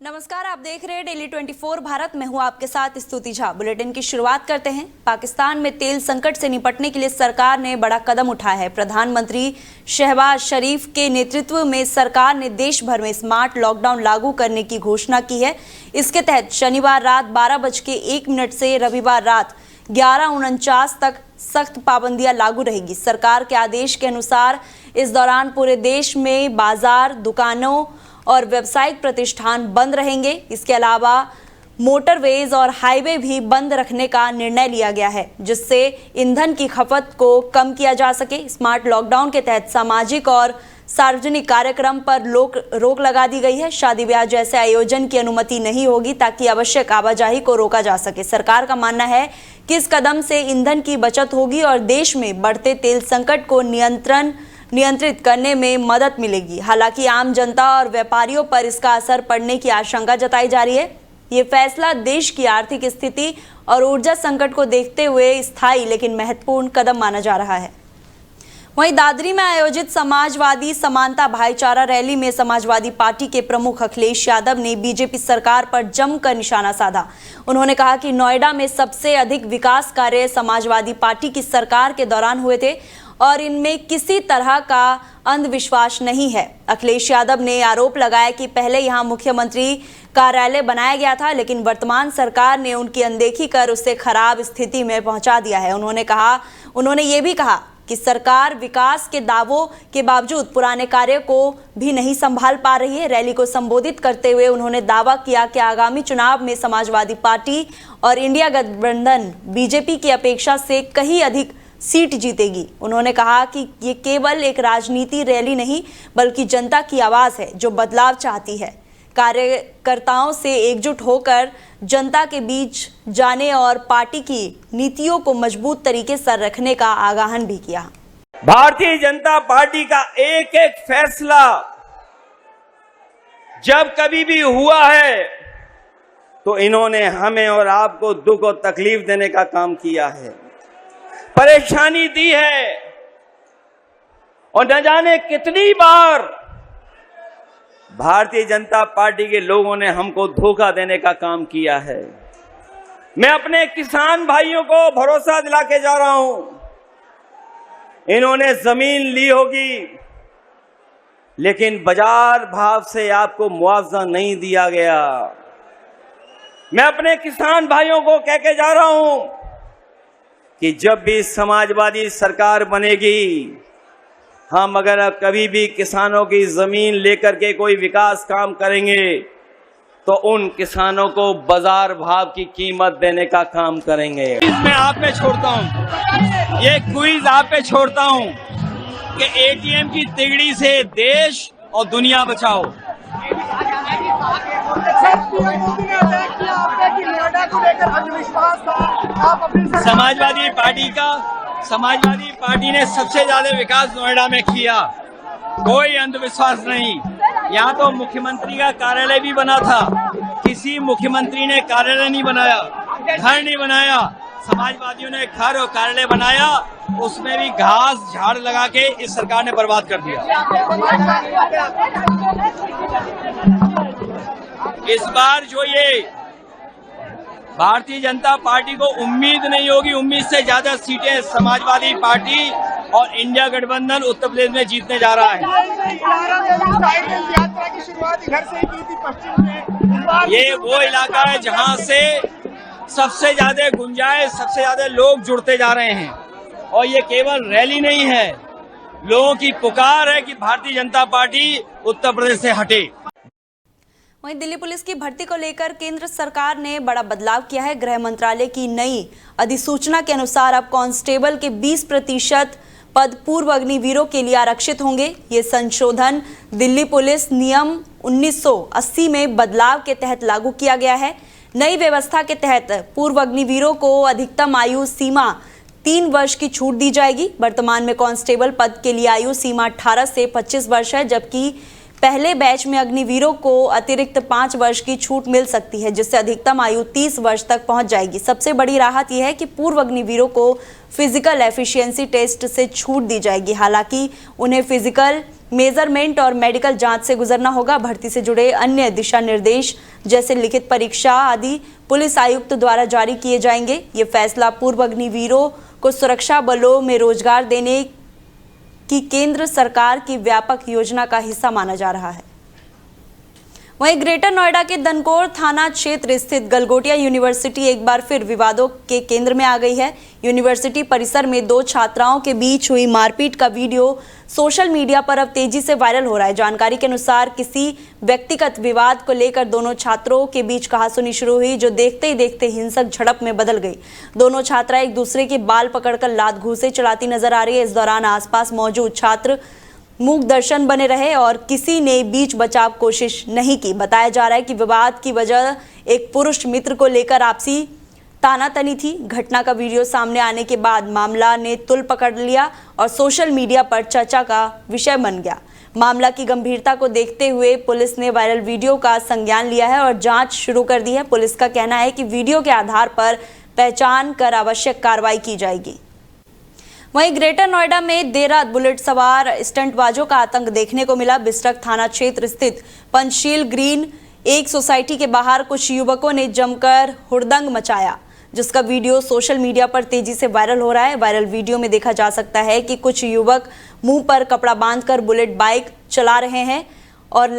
नमस्कार, आप देख रहे हैं डेली 24 भारत। मैं हूं आपके साथ स्तुति झा। बुलेटिन की शुरुआत करते हैं। पाकिस्तान में तेल संकट से निपटने के लिए सरकार ने बड़ा कदम उठाया है। प्रधानमंत्री शहबाज शरीफ के नेतृत्व में सरकार ने देश भर में स्मार्ट लॉकडाउन लागू करने की घोषणा की है। इसके तहत शनिवार रात 12:01 से रविवार रात 11:49 तक सख्त पाबंदियां लागू रहेगी। सरकार के आदेश के अनुसार इस दौरान पूरे देश में बाजार, दुकानों और व्यावसायिक प्रतिष्ठान बंद रहेंगे। इसके अलावा मोटरवेज और हाईवे भी बंद रखने का निर्णय लिया गया है, जिससे ईंधन की खपत को कम किया जा सके। स्मार्ट लॉकडाउन के तहत सामाजिक और सार्वजनिक कार्यक्रम पर रोक लगा दी गई है। शादी ब्याह जैसे आयोजन की अनुमति नहीं होगी, ताकि आवश्यक आवाजाही को रोका जा सके। सरकार का मानना है कि इस कदम से ईंधन की बचत होगी और देश में बढ़ते तेल संकट को नियंत्रित करने में मदद मिलेगी। हालांकि आम जनता और व्यापारियों पर इसका असर पड़ने की आशंका जताई जा रही है। ये फैसला देश की आर्थिक स्थिति और ऊर्जा संकट को देखते हुए स्थायी लेकिन महत्वपूर्ण कदम माना जा रहा है। वहीं दादरी में आयोजित समाजवादी समानता भाईचारा रैली में समाजवादी पार्टी के प्रमुख अखिलेश यादव ने बीजेपी सरकार पर जमकर निशाना साधा। उन्होंने कहा कि नोएडा में सबसे अधिक विकास कार्य समाजवादी पार्टी की सरकार के दौरान हुए थे और इनमें किसी तरह का अंधविश्वास नहीं है। अखिलेश यादव ने आरोप लगाया कि पहले यहां मुख्यमंत्री कार्यालय बनाया गया था, लेकिन वर्तमान सरकार ने उनकी अनदेखी कर उसे खराब स्थिति में पहुंचा दिया है। उन्होंने ये भी कहा कि सरकार विकास के दावों के बावजूद पुराने कार्य को भी नहीं संभाल पा रही है। रैली को संबोधित करते हुए उन्होंने दावा किया कि आगामी चुनाव में समाजवादी पार्टी और इंडिया गठबंधन बीजेपी की अपेक्षा से कहीं अधिक सीट जीतेगी। उन्होंने कहा कि ये केवल एक राजनीति रैली नहीं, बल्कि जनता की आवाज है जो बदलाव चाहती है। कार्यकर्ताओं से एकजुट होकर जनता के बीच जाने और पार्टी की नीतियों को मजबूत तरीके से रखने का आह्वान भी किया। भारतीय जनता पार्टी का एक एक फैसला जब कभी भी हुआ है तो इन्होंने हमें और आपको दुख और तकलीफ देने का काम किया है, परेशानी दी है, और न जाने कितनी बार भारतीय जनता पार्टी के लोगों ने हमको धोखा देने का काम किया है। मैं अपने किसान भाइयों को भरोसा दिला के जा रहा हूं, इन्होंने जमीन ली होगी लेकिन बाजार भाव से आपको मुआवजा नहीं दिया गया। मैं अपने किसान भाइयों को कह के जा रहा हूं कि जब भी समाजवादी सरकार बनेगी, हम अगर कभी भी किसानों की जमीन लेकर के कोई विकास काम करेंगे तो उन किसानों को बाजार भाव की कीमत देने का काम करेंगे। मैं आप पे छोड़ता हूं, ये क्विज आप पे छोड़ता हूं कि एटीएम की तिगड़ी से देश और दुनिया बचाओ। समाजवादी पार्टी ने सबसे ज्यादा विकास नोएडा में किया, कोई अंधविश्वास नहीं। यहाँ तो मुख्यमंत्री का कार्यालय भी बना था, किसी मुख्यमंत्री ने कार्यालय नहीं बनाया, घर नहीं बनाया। समाजवादियों ने घर और कार्यालय बनाया, उसमें भी घास झाड़ लगा के इस सरकार ने बर्बाद कर दिया। इस बार जो ये भारतीय जनता पार्टी को उम्मीद नहीं होगी, उम्मीद से ज्यादा सीटें समाजवादी पार्टी और इंडिया गठबंधन उत्तर प्रदेश में जीतने जा रहा है। ये वो इलाका है जहां से सबसे ज्यादा गुंजाइश, सबसे ज्यादा लोग जुड़ते जा रहे हैं, और ये केवल रैली नहीं है, लोगों की पुकार है कि भारतीय जनता पार्टी उत्तर प्रदेश से हटे। वहीं दिल्ली पुलिस की भर्ती को लेकर केंद्र सरकार ने बड़ा बदलाव किया है। गृह मंत्रालय की नई अधिसूचना के अनुसार अब कांस्टेबल के 20% पद पूर्व अग्निवीरों के लिए आरक्षित होंगे। ये संशोधन दिल्ली पुलिस नियम 1980 में बदलाव के तहत लागू किया गया है। नई व्यवस्था के तहत पूर्व अग्निवीरों को अधिकतम आयु सीमा 3 वर्ष की छूट दी जाएगी। वर्तमान में कांस्टेबल पद के लिए आयु सीमा 18 से 25 वर्ष है, जबकि पहले बैच में अग्निवीरों को अतिरिक्त 5 वर्ष की छूट मिल सकती है, जिससे अधिकतम आयु 30 वर्ष तक पहुंच जाएगी। सबसे बड़ी राहत यह है कि पूर्व अग्निवीरों को फिजिकल एफिशिएंसी टेस्ट से छूट दी जाएगी। हालांकि उन्हें फिजिकल मेजरमेंट और मेडिकल जांच से गुजरना होगा। भर्ती से जुड़े अन्य दिशा निर्देश जैसे लिखित परीक्षा आदि पुलिस आयुक्त द्वारा जारी किए जाएंगे। ये फैसला पूर्व अग्निवीरों को सुरक्षा बलों में रोजगार देने की केंद्र सरकार की व्यापक योजना का हिस्सा माना जा रहा है। वहीं ग्रेटर नोएडा के दनकौर थाना क्षेत्र स्थित गलगोटिया यूनिवर्सिटी एक बार फिर विवादों के केंद्र में आ गई है। यूनिवर्सिटी परिसर में 2 छात्राओं के बीच हुई मारपीट का वीडियो सोशल मीडिया पर अब तेजी से वायरल हो रहा है। जानकारी के अनुसार किसी व्यक्तिगत विवाद को लेकर दोनों छात्रों के बीच कहासुनी शुरू हुई, जो देखते ही देखते हिंसक झड़प में बदल गई। दोनों छात्रा एक दूसरे के बाल पकड़कर लात घूंसे चलाती नजर आ रही है। इस दौरान आसपास मौजूद छात्र मूक दर्शन बने रहे और किसी ने बीच बचाव कोशिश नहीं की। बताया जा रहा है कि विवाद की वजह एक पुरुष मित्र को लेकर आपसी तानातनी थी। घटना का वीडियो सामने आने के बाद मामला ने तुल पकड़ लिया और सोशल मीडिया पर चर्चा का विषय बन गया। मामला की गंभीरता को देखते हुए पुलिस ने वायरल वीडियो का संज्ञान लिया है और जांच शुरू कर दी है। पुलिस का कहना है कि वीडियो के आधार पर पहचान कर आवश्यक कार्रवाई की जाएगी। वहीं ग्रेटर नोएडा में देर रात बुलेट सवार स्टंटबाजों का आतंक देखने को मिला। बिस्टक थाना क्षेत्र स्थित पंचशील ग्रीन एक सोसाइटी के बाहर कुछ युवकों ने जमकर हुड़दंग मचाया, जिसका वीडियो सोशल मीडिया पर तेजी से वायरल हो रहा है। वायरल वीडियो में देखा जा सकता है कि कुछ युवक मुंह पर कपड़ा बांधकर बुलेट बाइक चला रहे हैं और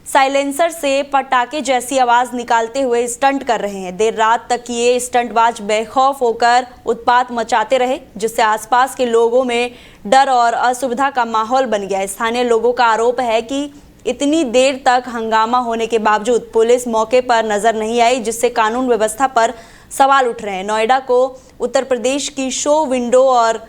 साइलेंसर से पटाखे जैसी आवाज निकालते हुए स्टंट कर रहे हैं। देर रात तक ये स्टंटबाज बेखौफ होकर उत्पात मचाते रहे, जिससे आसपास के लोगों में डर और असुविधा का माहौल बन गया। स्थानीय लोगों का आरोप है कि इतनी देर तक हंगामा होने के बावजूद पुलिस मौके पर नजर नहीं आई, जिससे कानून व्यवस्था पर सवाल उठ रहे हैं। नोएडा को उत्तर प्रदेश की शो विंडो और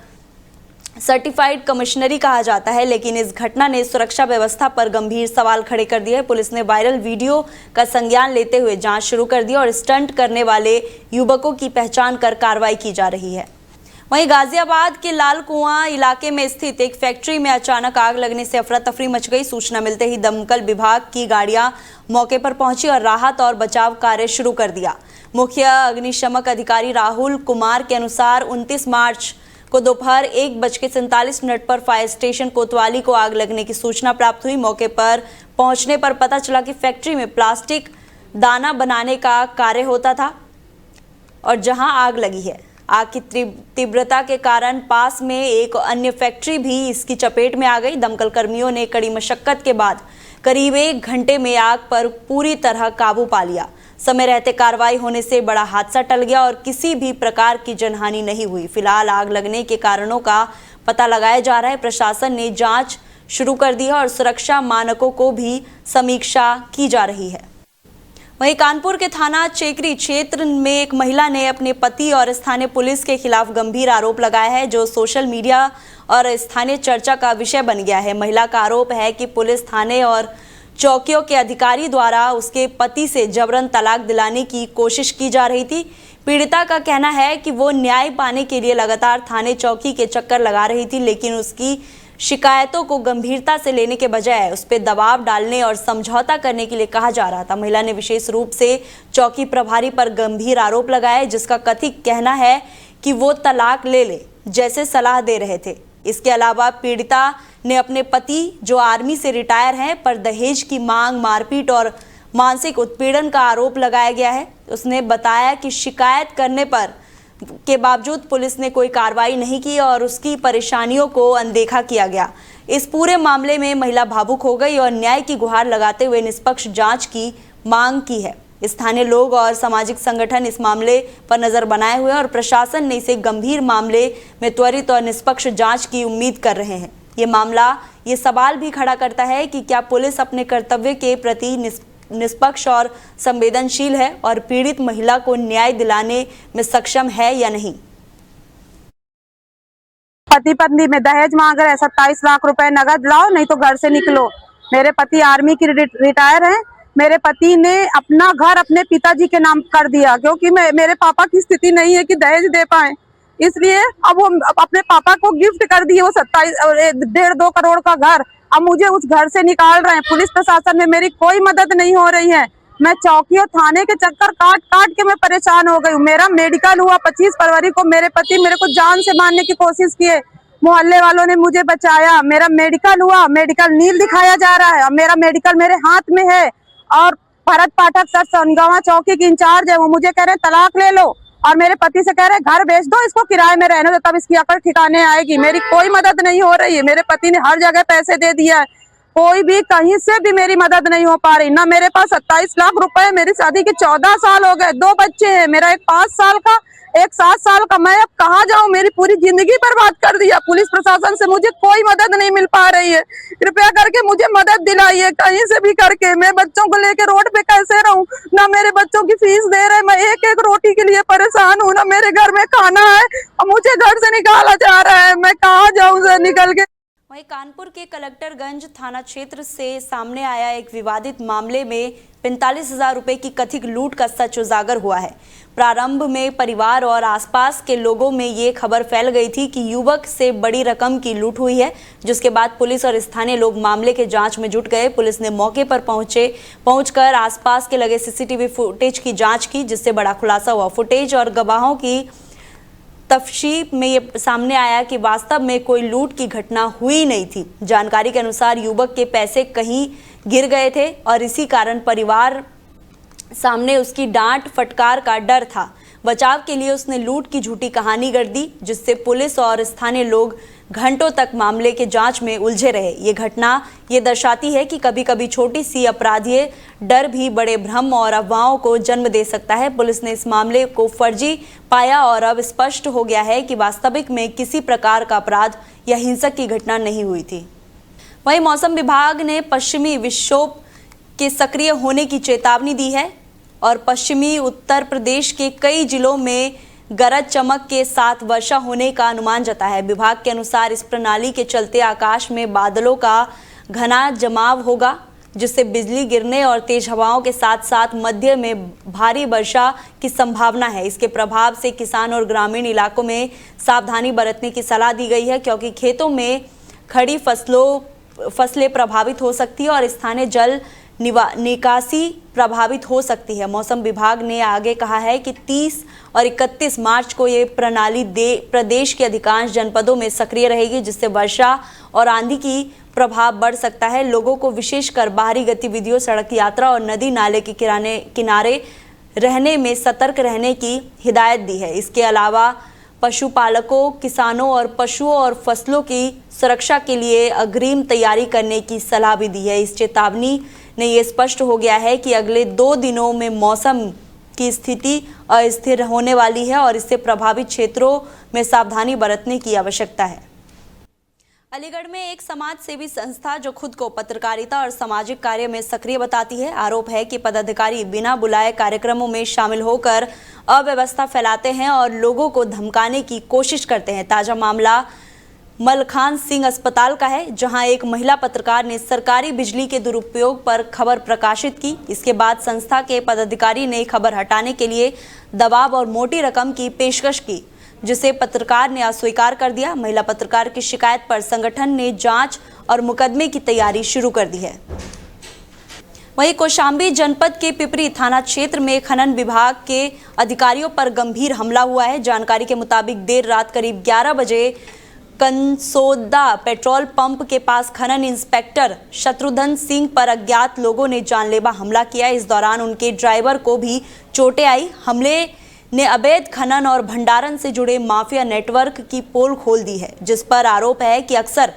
सर्टिफाइड कमिश्नरी कहा जाता है, लेकिन इस घटना ने सुरक्षा व्यवस्था पर गंभीर सवाल खड़े कर दिए। पुलिस ने वायरल वीडियो का संज्ञान लेते हुए जांच शुरू कर दी और स्टंट करने वाले युवकों की पहचान कर कार्रवाई की जा रही है। वहीं गाजियाबाद के लाल कुआं इलाके में स्थित एक फैक्ट्री में अचानक आग लगने से अफरा तफरी मच गई। सूचना मिलते ही दमकल विभाग की गाड़ियां मौके पर पहुंची और राहत और बचाव कार्य शुरू कर दिया। मुख्य अग्निशमक अधिकारी राहुल कुमार के अनुसार 29 मार्च को दोपहर 1:47 पर फायर स्टेशन कोतवाली को आग लगने की सूचना प्राप्त हुई। मौके पर पहुंचने पर पता चला कि फैक्ट्री में प्लास्टिक दाना बनाने का कार्य होता था और जहां आग लगी है। आग की तीव्रता के कारण पास में एक अन्य फैक्ट्री भी इसकी चपेट में आ गई। दमकल कर्मियों ने कड़ी मशक्कत के बाद करीब 1 घंटे में आग पर पूरी तरह काबू पा लिया। समय रहते कार्रवाई होने से बड़ा हादसा टल गया और किसी भी प्रकार की जनहानि नहीं हुई। फिलहाल आग लगने के कारणों का पता लगाया जा रहा है। प्रशासन ने जांच शुरू कर दी है और सुरक्षा मानकों को भी समीक्षा की जा रही है। वहीं कानपुर के थाना चेकरी क्षेत्र में एक महिला ने अपने पति और स्थानीय पुलिस के खिलाफ गंभीर आरोप लगाया है, जो सोशल मीडिया और स्थानीय चर्चा का विषय बन गया है। महिला का आरोप है कि पुलिस थाने और चौकियों के अधिकारी द्वारा उसके पति से जबरन तलाक दिलाने की कोशिश की जा रही थी। पीड़िता का कहना है कि वो न्याय पाने के लिए लगातार थाने चौकी के चक्कर लगा रही थी, लेकिन उसकी शिकायतों को गंभीरता से लेने के बजाय उस पर दबाव डालने और समझौता करने के लिए कहा जा रहा था। महिला ने विशेष रूप से चौकी प्रभारी पर गंभीर आरोप लगाए, जिसका कथित कहना है कि वो तलाक ले जैसे सलाह दे रहे थे। इसके अलावा पीड़िता ने अपने पति, जो आर्मी से रिटायर हैं, पर दहेज की मांग, मारपीट और मानसिक उत्पीड़न का आरोप लगाया गया है। उसने बताया कि शिकायत करने पर के बावजूद पुलिस ने कोई कार्रवाई नहीं की और उसकी परेशानियों को अनदेखा किया गया। इस पूरे मामले में महिला भावुक हो गई और न्याय की गुहार लगाते हुए निष्पक्ष जांच की मांग की है। स्थानीय लोग और सामाजिक संगठन इस मामले पर नजर बनाए हुए और प्रशासन ने इसे गंभीर मामले में त्वरित और निष्पक्ष जांच की उम्मीद कर रहे हैं। ये मामला ये सवाल भी खड़ा करता है कि क्या पुलिस अपने कर्तव्य के प्रति निष्पक्ष और संवेदनशील है और पीड़ित महिला को न्याय दिलाने में सक्षम है या नहीं। पति पत्नी में दहेज मांग रहे, 27 लाख रुपए नगद लाओ नहीं तो घर से निकलो। मेरे पति आर्मी की रिटायर हैं। मेरे पति ने अपना घर अपने पिताजी के नाम कर दिया, क्योंकि मेरे पापा की स्थिति नहीं है कि दहेज दे पाए, इसलिए अब वो अपने पापा को गिफ्ट कर दिए वो 27 1.5-2 करोड़ का घर अब मुझे उस घर से निकाल रहे हैं। पुलिस प्रशासन में मेरी कोई मदद नहीं हो रही है। मैं चौकी और थाने के चक्कर काट काट के मैं परेशान हो गई हूँ। मेरा मेडिकल हुआ 25 फरवरी को, मेरे पति मेरे को जान से मारने की कोशिश किए, मोहल्ले वालों ने मुझे बचाया। मेरा मेडिकल हुआ, मेडिकल नील दिखाया जा रहा है, अब मेरा मेडिकल मेरे हाथ में है। और भरत पाठक सर सनगावा चौकी के इंचार्ज है, वो मुझे कह रहे हैं तलाक ले लो, और मेरे पति से कह रहे हैं घर बेच दो, इसको किराए में रहने दो, तब इसकी अकल ठिकाने आएगी। मेरी कोई मदद नहीं हो रही है। मेरे पति ने हर जगह पैसे दे दिया है, कोई भी कहीं से भी मेरी मदद नहीं हो पा रही। ना मेरे पास 27 लाख रुपए, मेरी शादी के 14 साल हो गए, 2 बच्चे हैं, मेरा एक 5 साल का, एक 7 साल का। मैं अब कहाँ जाऊँ? मेरी पूरी जिंदगी बर्बाद कर दिया। पुलिस प्रशासन से मुझे कोई मदद नहीं मिल पा रही है। कृपया करके मुझे मदद दिलाइए कहीं से भी करके। मैं बच्चों को लेकर रोड पे कैसे रहूं? ना मेरे बच्चों की फीस दे रहे, मैं एक एक रोटी के लिए परेशान हूँ, ना मेरे घर में खाना है और मुझे घर से निकाला जा रहा है। मैं कहाँ जाऊँ सर निकल के? वहीं कानपुर के कलेक्टरगंज थाना क्षेत्र से सामने आया एक विवादित मामले में 45,000 रुपए की कथित लूट का सच उजागर हुआ है। प्रारंभ में परिवार और आसपास के लोगों में ये खबर फैल गई थी कि युवक से बड़ी रकम की लूट हुई है, जिसके बाद पुलिस और स्थानीय लोग मामले के जांच में जुट गए। पुलिस ने मौके पर पहुंचकर आसपास के लगे सीसीटीवी फुटेज की जांच की, जिससे बड़ा खुलासा हुआ। फुटेज और गवाहों की तफ्तीश में ये सामने आया कि वास्तव में कोई लूट की घटना हुई नहीं थी। जानकारी के अनुसार युवक के पैसे कहीं गिर गए थे और इसी कारण परिवार सामने उसकी डांट फटकार का डर था। बचाव के लिए उसने लूट की झूठी कहानी गढ़ दी, जिससे पुलिस और स्थानीय लोग घंटों तक मामले के जांच में उलझे रहे। ये घटना ये दर्शाती है कि कभी कभी छोटी सी अपराधीय डर भी बड़े भ्रम और अफवाहों को जन्म दे सकता है। पुलिस ने इस मामले को फर्जी पाया और अब स्पष्ट हो गया है कि वास्तविक में किसी प्रकार का अपराध या हिंसक की घटना नहीं हुई थी। वहीं मौसम विभाग ने पश्चिमी विक्षोभ के सक्रिय होने की चेतावनी दी है और पश्चिमी उत्तर प्रदेश के कई जिलों में गरज चमक के साथ वर्षा होने का अनुमान जताया है। विभाग के अनुसार इस प्रणाली के चलते आकाश में बादलों का घना जमाव होगा, जिससे बिजली गिरने और तेज हवाओं के साथ साथ मध्य में भारी वर्षा की संभावना है। इसके प्रभाव से किसान और ग्रामीण इलाकों में सावधानी बरतने की सलाह दी गई है, क्योंकि खेतों में खड़ी फसलें प्रभावित हो सकती है और स्थानीय जल निकासी प्रभावित हो सकती है। मौसम विभाग ने आगे कहा है कि 30 और 31 मार्च को ये प्रणाली प्रदेश के अधिकांश जनपदों में सक्रिय रहेगी, जिससे वर्षा और आंधी की प्रभाव बढ़ सकता है। लोगों को विशेषकर बाहरी गतिविधियों, सड़क यात्रा और नदी नाले के किनारे रहने में सतर्क रहने की हिदायत दी है। इसके अलावा पशुपालकों, किसानों और पशुओं और फसलों की सुरक्षा के लिए अग्रिम तैयारी करने की सलाह भी दी है। इस चेतावनी ने ये स्पष्ट हो गया है कि अगले 2 दिनों में मौसम की स्थिति अस्थिर होने वाली है और इससे प्रभावित क्षेत्रों में सावधानी बरतने की आवश्यकता है। अलीगढ़ में एक समाज सेवी संस्था जो खुद को पत्रकारिता और सामाजिक कार्य में सक्रिय बताती है, आरोप है कि पदाधिकारी बिना बुलाए कार्यक्रमों में शामिल होकर अव्यवस्था फैलाते हैं और लोगों को धमकाने की कोशिश करते हैं। ताजा मामला मलखान सिंह अस्पताल का है, जहां एक महिला पत्रकार ने सरकारी बिजली के दुरुपयोग पर खबर प्रकाशित की। इसके बाद संस्था के पदाधिकारी ने खबर हटाने के लिए दबाव और मोटी रकम की पेशकश की, जिसे पत्रकार ने अस्वीकार कर दिया। महिला पत्रकार की शिकायत पर संगठन ने जांच और मुकदमे की तैयारी शुरू कर दी है। वहीं कौशाम्बी जनपद के पिपरी थाना क्षेत्र में खनन विभाग के अधिकारियों पर गंभीर हमला हुआ है। जानकारी के मुताबिक देर रात करीब 11 बजे कंसोदा पेट्रोल पंप के पास खनन इंस्पेक्टर शत्रुघ्न सिंह पर अज्ञात लोगों ने जानलेवा हमला किया। इस दौरान उनके ड्राइवर को भी चोटें आई। हमले ने अवैध खनन और भंडारण से जुड़े माफिया नेटवर्क की पोल खोल दी है, जिस पर आरोप है कि अक्सर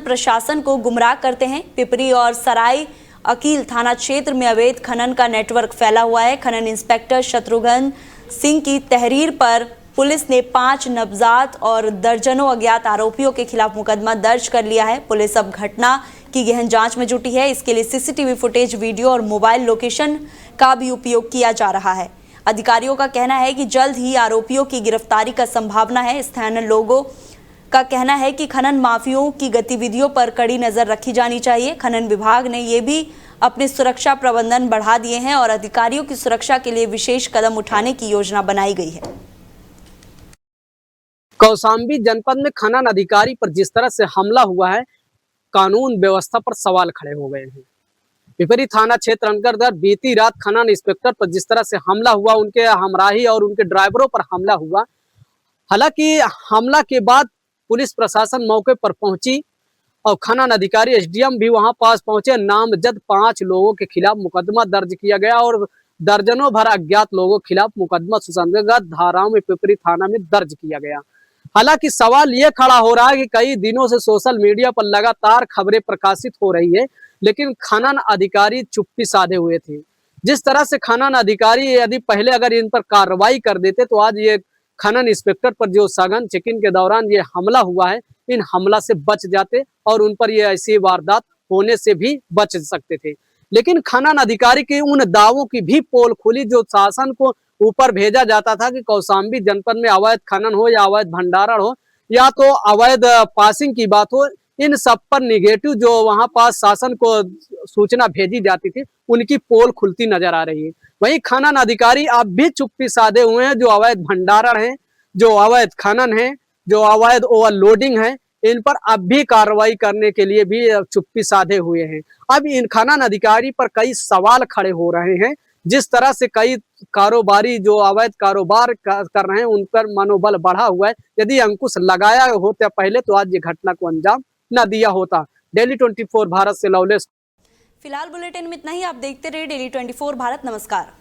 प्रशासन को गुमराह करते हैं। पिपरी और सराय अकील थाना क्षेत्र में अवैध खनन का नेटवर्क फैला हुआ है। खनन इंस्पेक्टर शत्रुघ्न सिंह की तहरीर पर पुलिस ने 5 नवजात और दर्जनों अज्ञात आरोपियों के खिलाफ मुकदमा दर्ज कर लिया है। पुलिस अब घटना की गहन जांच में जुटी है। इसके लिए सीसीटीवी फुटेज, वीडियो और मोबाइल लोकेशन का भी उपयोग किया जा रहा है। अधिकारियों का कहना है कि जल्द ही आरोपियों की गिरफ्तारी का संभावना है। स्थानीय लोगों का कहना है कि खनन माफियों की गतिविधियों पर कड़ी नजर रखी जानी चाहिए। खनन विभाग ने ये भी अपने सुरक्षा प्रबंधन बढ़ा दिए हैं और अधिकारियों की सुरक्षा के लिए विशेष कदम उठाने की योजना बनाई गई है। कौशाम्बी जनपद में खनन अधिकारी पर जिस तरह से हमला हुआ है, कानून व्यवस्था पर सवाल खड़े हो गए हैं। पिपरी थाना क्षेत्र अंतर्गत बीती रात खनन इंस्पेक्टर पर जिस तरह से हमला हुआ, उनके हमराही और उनके ड्राइवरों पर हमला हुआ। हालांकि हमला के बाद पुलिस प्रशासन मौके पर पहुंची और खनन अधिकारी एसडीएम भी वहां पास पहुंचे। नामजद 5 लोगों के खिलाफ मुकदमा दर्ज किया गया और दर्जनों भर अज्ञात लोगों के खिलाफ मुकदमा सुसंगत धाराओं में पिपरी थाना में दर्ज किया गया। हालांकि सवाल ये खड़ा हो रहा है कि कई दिनों से सोशल मीडिया पर लगातार खबरें प्रकाशित हो रही है, लेकिन खनन अधिकारी चुप्पी साधे हुए थे। जिस तरह से खनन अधिकारी यदि पहले अगर इन पर कार्रवाई कर देते तो आज ये खनन इंस्पेक्टर पर जो सघन चेकिंग के दौरान ये हमला हुआ है, इन हमला से बच जाते और उन पर ये ऐसी वारदात होने से भी बच सकते थे। लेकिन खनन अधिकारी के उन दावों की भी पोल खुली जो शासन को ऊपर भेजा जाता था कि कौशाम्बी जनपद में अवैध खनन हो या अवैध भंडारण हो या तो अवैध पासिंग की बात हो, इन सब पर निगेटिव जो वहां पास शासन को सूचना भेजी जाती थी, उनकी पोल खुलती नजर आ रही है। वहीं खनन अधिकारी अब भी चुप्पी साधे हुए हैं। जो अवैध भंडारण है, जो अवैध खनन है, जो अवैध ओवरलोडिंग है, इन पर अब भी कार्रवाई करने के लिए भी चुप्पी साधे हुए हैं। अब इन खनन अधिकारी पर कई सवाल खड़े हो रहे हैं। जिस तरह से कई कारोबारी जो अवैध कारोबार कर रहे हैं, उन पर मनोबल बढ़ा हुआ है। यदि अंकुश लगाया होता पहले तो आज ये घटना को अंजाम न दिया होता। डेली 24 भारत से लवलेश। फिलहाल बुलेटिन में इतना ही। आप देखते रहिए डेली 24 भारत। नमस्कार।